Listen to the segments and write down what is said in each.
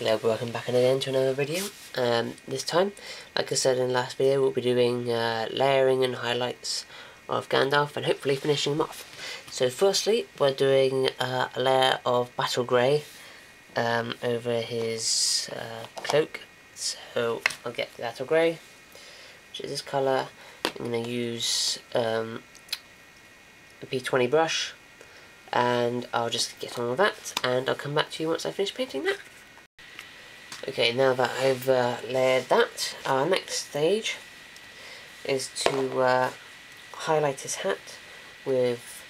Hello, welcome back again to another video. This time, like I said in the last video, we'll be doing layering and highlights of Gandalf and hopefully finishing him off. So firstly, we're doing a layer of battle grey over his cloak. So I'll get the battle grey, which is this colour. I'm going to use a P20 brush, and I'll just get on with that, and I'll come back to you once I finish painting that. Okay, now that I've layered that, our next stage is to highlight his hat with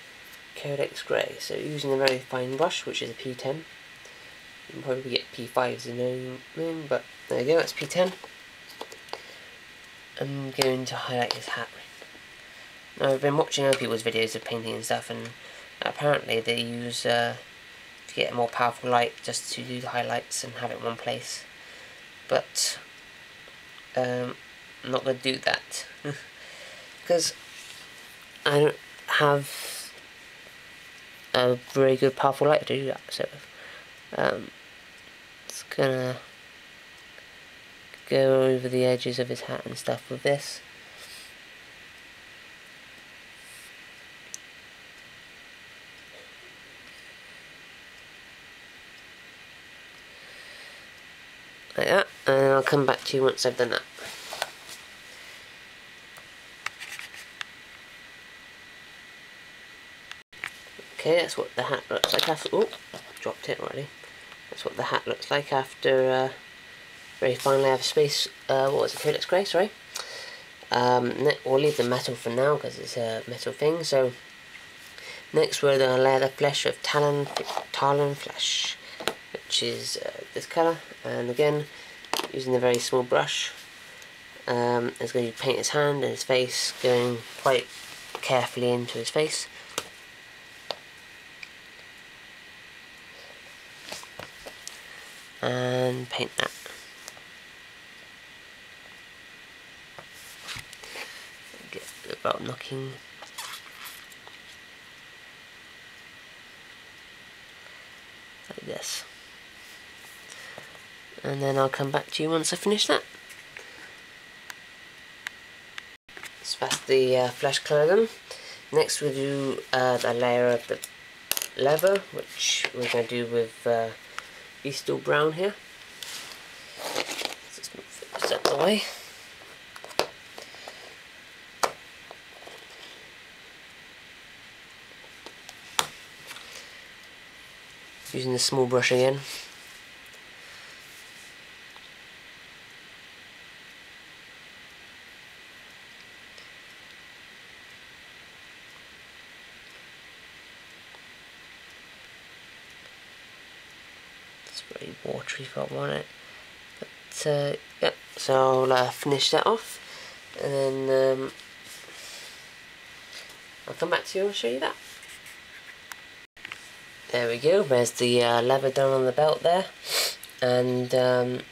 Codex Grey. So using a very fine brush, which is a P10. You can probably get P5s in name, but there you go, that's P10. I'm going to highlight his hat. Now, I've been watching other people's videos of painting and stuff, and apparently they use to get a more powerful light just to do the highlights and have it in one place, but I'm not going to do that because I don't have a very good powerful light to do that. So it's gonna go over the edges of his hat and stuff with this. Like that, and then I'll come back to you once I've done that. Okay, that's what the hat looks like after. Oh, dropped it already. That's what the hat looks like after very fine layer of space. What was it? Codex Grey, sorry. We'll leave the metal for now because it's a metal thing. So next we're going to layer the flesh of Talon flesh, which is this colour, and again using a very small brush. It's going to paint his hand and his face, going quite carefully into his face. And paint that. Get about knocking. Like this. And then I'll come back to you once I finish that. So that's the flesh colour done. Next we'll do the layer of the leather, which we're going to do with Beastal Brown here. Let's just move this out of the way. Using the small brush again. Very watery if I want it, but yeah, so I'll finish that off, and then I'll come back to you and show you that. There we go, there's the leather done on the belt there, and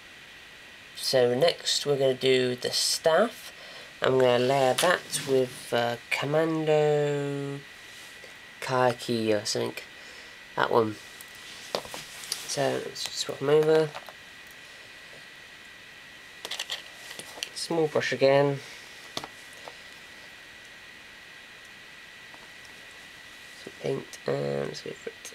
so next we're going to do the staff. I'm going to layer that with Commando Khaki or something, that one. So let's swap them over. Small brush again. Some paint, and let's go for it.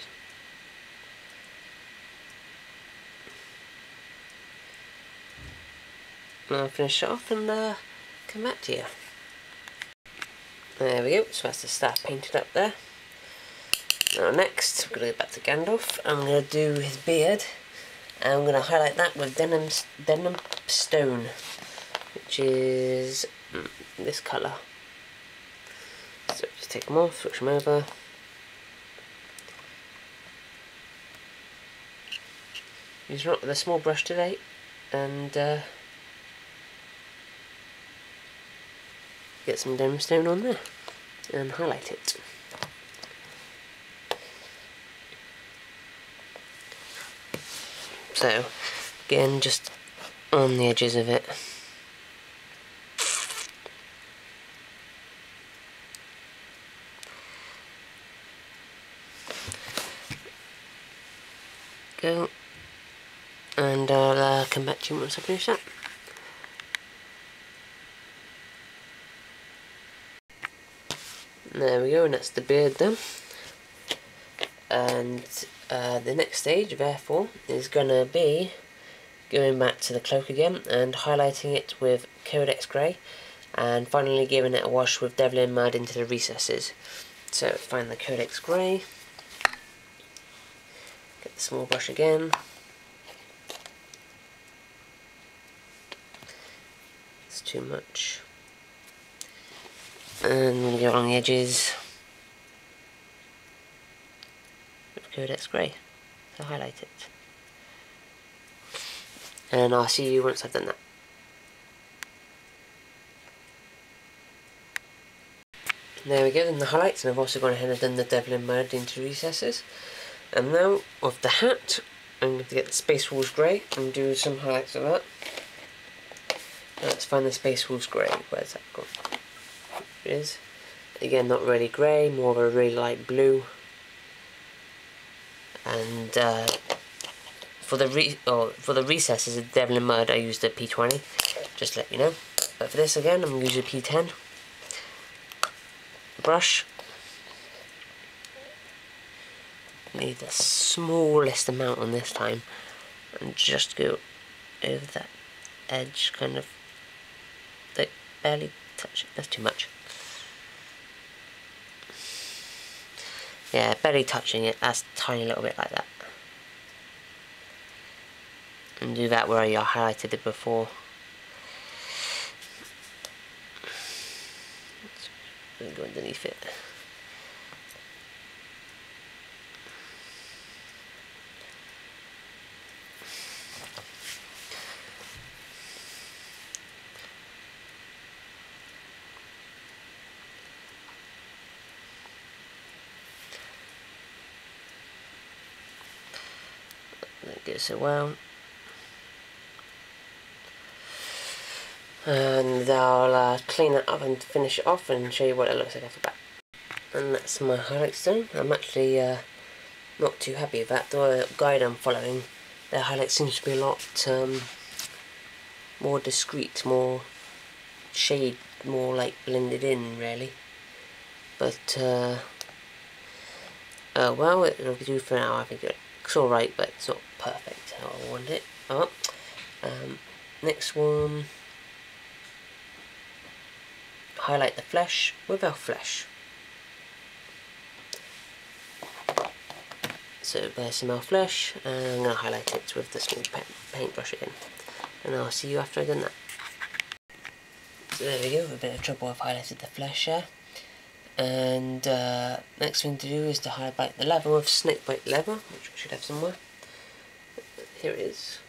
And I'll finish it off and come back to you. There we go, so that's the staff painted up there. Now next, we're going to go back to Gandalf. I'm going to do his beard, and I'm going to highlight that with Denim Stone, which is this colour. So just take them off, switch them over. Use the small brush today, and get some Denim Stone on there, and highlight it. So, again, just on the edges of it. Go. And and I'll come back to you once I finish that. There we go, and that's the beard done. And the next stage, therefore, is going to be going back to the cloak again and highlighting it with Codex Grey, and finally giving it a wash with Devlin Mud into the recesses. So find the Codex Grey, get the small brush again, it's too much, and I'm going to go along the edges with Codex Grey to highlight it. And I'll see you once I've done that. There we go, then the highlights, and I've also gone ahead and done the Devlin Mud into recesses. And now, with the hat, I'm going to get the Space Wolves Grey and do some highlights of that. Let's find the Space Wolves Grey. Where's that gone? There it is. Again, not really grey, more of a really light blue. And for the recesses of Devlin Mud, I used a P20, just to let you know. But for this again, I'm going to use a P10 brush. Need the smallest amount on this time, and just go over that edge, kind of, like, barely touch it. That's too much. Yeah, barely touching it. That's a tiny little bit like that. And do that where you highlighted it before. Let's go underneath it. That goes so well. And I'll clean it up and finish it off and show you what it looks like after that. And that's my highlights done. I'm actually not too happy with that. The guide I'm following, their highlights seems to be a lot more discreet, more shade, more like blended in really. But well, it'll do for now. I think it's alright, but it's not perfect how I want it. Next one, highlight the flesh with our flesh. So there's some elf flesh, and I'm going to highlight it with the small paintbrush again. And I'll see you after I've done that. So there we go, a bit of trouble, I've highlighted the flesh here. And next thing to do is to highlight the leather with snakebite leather, which I should have somewhere. Here it is.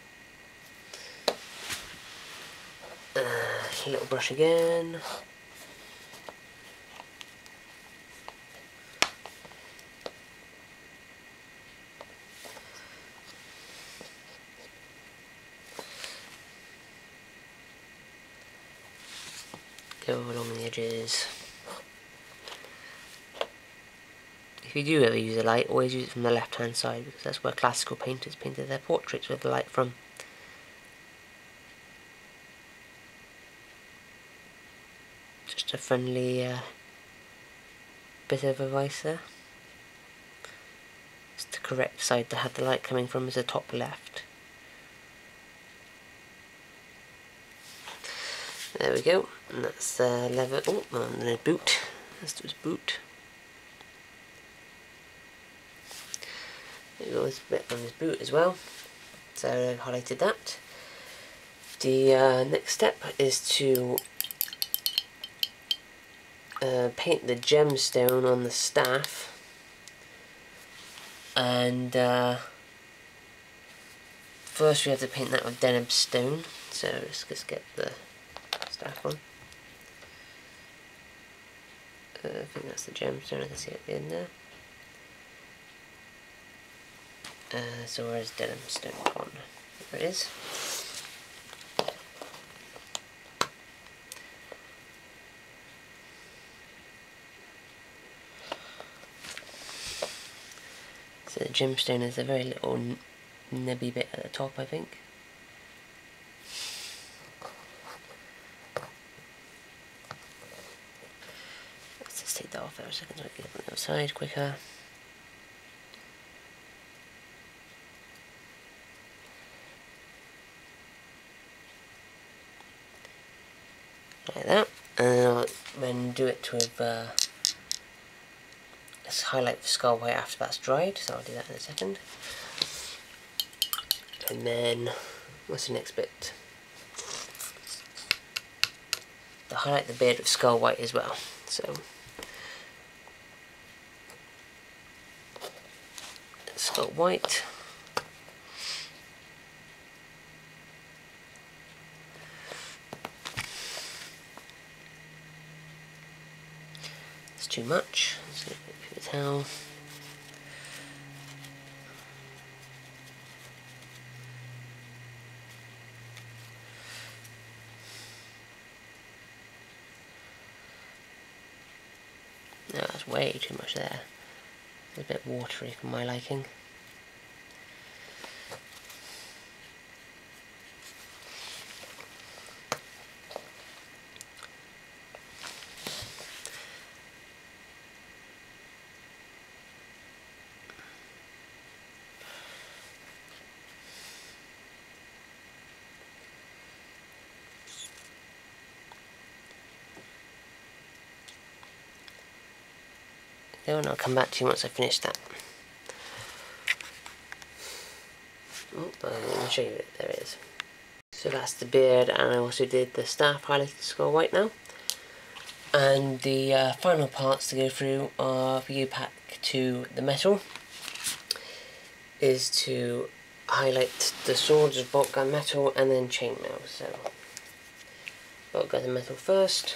A little brush again. Go along the edges. If you do ever use a light, always use it from the left hand side, because that's where classical painters painted their portraits with the light from. Just a friendly bit of advice there. It's the correct side to have the light coming from is the top left. There we go, and that's the leather. Oh, and then a boot. Let's do his boot. There goes a bit on his boot as well. So I've highlighted that. The next step is to paint the gemstone on the staff. And first we have to paint that with Deneb stone. So let's just get the staff on. I think that's the gemstone, I can see it at the end there. So where's Deneb stone gone? There it is. So the gemstone is a very little nebby bit at the top, I think. second so I get it on the outside quicker. Like that, and then I'll then do it with let's highlight the skull white after that's dried, so I'll do that in a second. And then what's the next bit? I'll highlight the beard with skull white as well. So skull white. It's too much. So paper towel. No, that's way too much there. It's a bit watery for my liking. And I'll come back to you once I finish that. Oh, let me show you it. There it is. So that's the beard, and I also did the staff highlighted skull white now. And the final parts to go through are for you pack to the metal is to highlight the swords of bolt gun metal and then chainmail. So bolt gun metal first.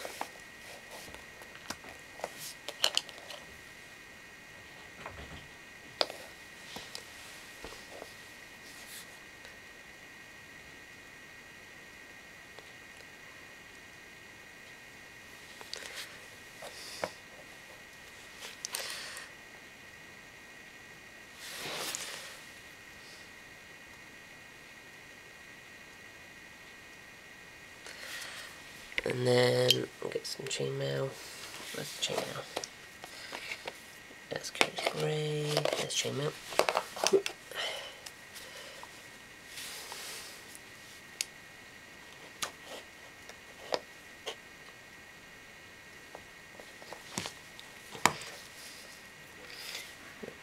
And then we'll get some chainmail. Where's the chainmail? That's Coach Grey. There's chainmail.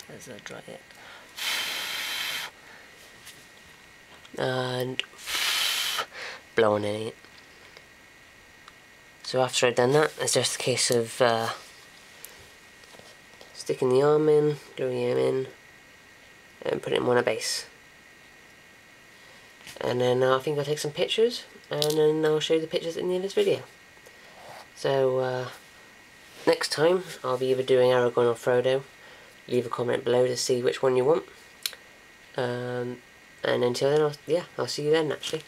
There's a dry it. And blowing in it. So after I've done that, it's just a case of sticking the arm in, gluing him in, and putting him on a base. And then I think I'll take some pictures, and then I'll show you the pictures at the end of this video. So next time, I'll be either doing Aragorn or Frodo. Leave a comment below to see which one you want. And until then, I'll see you then actually.